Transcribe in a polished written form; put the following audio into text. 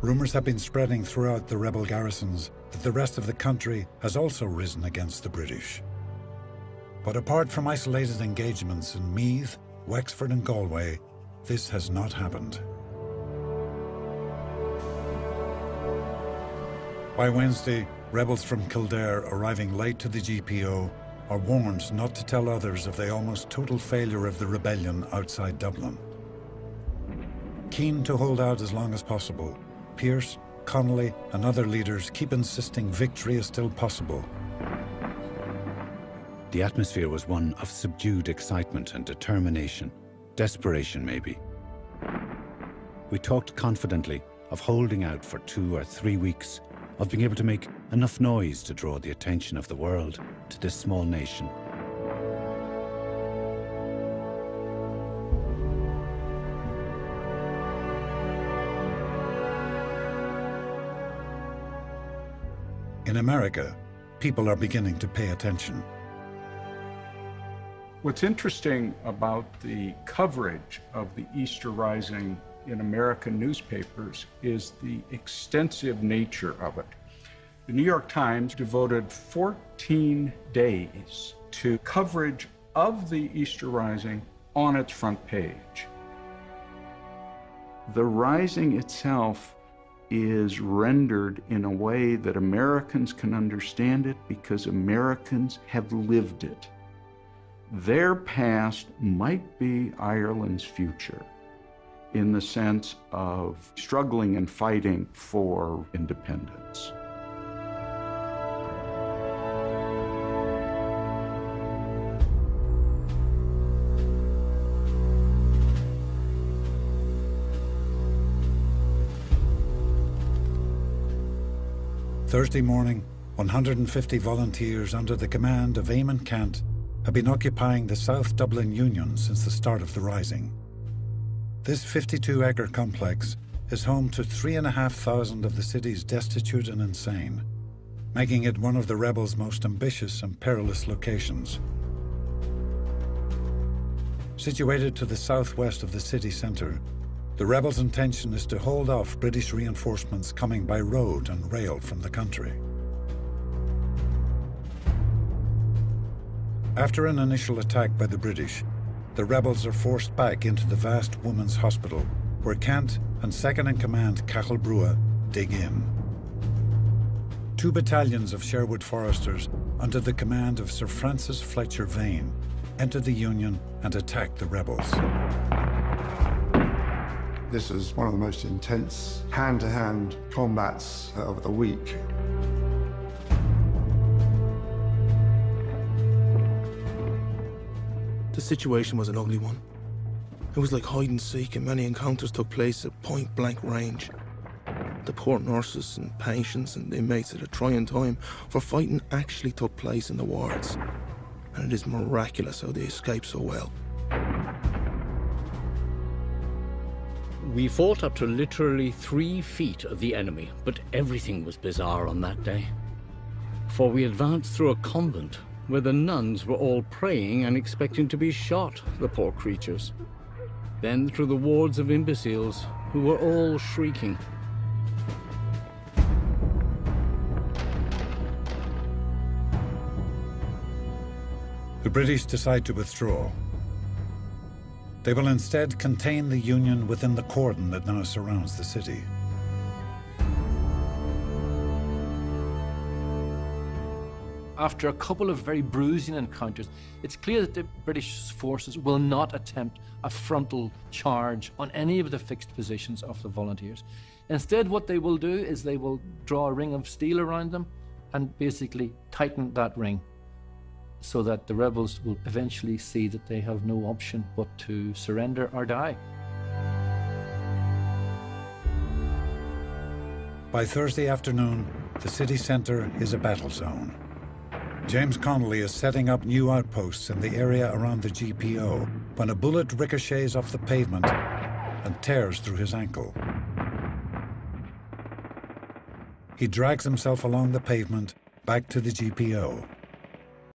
rumours have been spreading throughout the rebel garrisons that the rest of the country has also risen against the British. But apart from isolated engagements in Meath, Wexford and Galway, this has not happened. By Wednesday, rebels from Kildare arriving late to the GPO are warned not to tell others of the almost total failure of the rebellion outside Dublin. Keen to hold out as long as possible, Pearse, Connolly and other leaders keep insisting victory is still possible. The atmosphere was one of subdued excitement and determination, desperation maybe. We talked confidently of holding out for 2 or 3 weeks, of being able to make enough noise to draw the attention of the world to this small nation. In America, people are beginning to pay attention. What's interesting about the coverage of the Easter Rising in American newspapers is the extensive nature of it. The New York Times devoted 14 days to coverage of the Easter Rising on its front page. The Rising itself is rendered in a way that Americans can understand it because Americans have lived it. Their past might be Ireland's future, in the sense of struggling and fighting for independence. Thursday morning, 150 volunteers under the command of Eamon Cant have been occupying the South Dublin Union since the start of the Rising. This 52-acre complex is home to 3,500 of the city's destitute and insane, making it one of the rebels' most ambitious and perilous locations. Situated to the southwest of the city centre, the rebels' intention is to hold off British reinforcements coming by road and rail from the country. After an initial attack by the British, the rebels are forced back into the vast women's hospital, where Cant and second-in-command Cathal Brugha dig in. 2 battalions of Sherwood Foresters, under the command of Sir Francis Fletcher Vane, enter the Union and attack the rebels. This was one of the most intense hand-to-hand combats of the week. The situation was an ugly one. It was like hide and seek, and many encounters took place at point-blank range. The poor nurses and patients and inmates at a trying time for fighting actually took place in the wards. And it is miraculous how they escaped so well. We fought up to literally 3 feet of the enemy, but everything was bizarre on that day. For we advanced through a convent where the nuns were all praying and expecting to be shot, the poor creatures. Then through the wards of imbeciles who were all shrieking. The British decide to withdraw. They will instead contain the Union within the cordon that now surrounds the city. After a couple of very bruising encounters, it's clear that the British forces will not attempt a frontal charge on any of the fixed positions of the volunteers. Instead, what they will do is they will draw a ring of steel around them and basically tighten that ring so that the rebels will eventually see that they have no option but to surrender or die. By Thursday afternoon, the city centre is a battle zone. James Connolly is setting up new outposts in the area around the GPO when a bullet ricochets off the pavement and tears through his ankle. He drags himself along the pavement back to the GPO.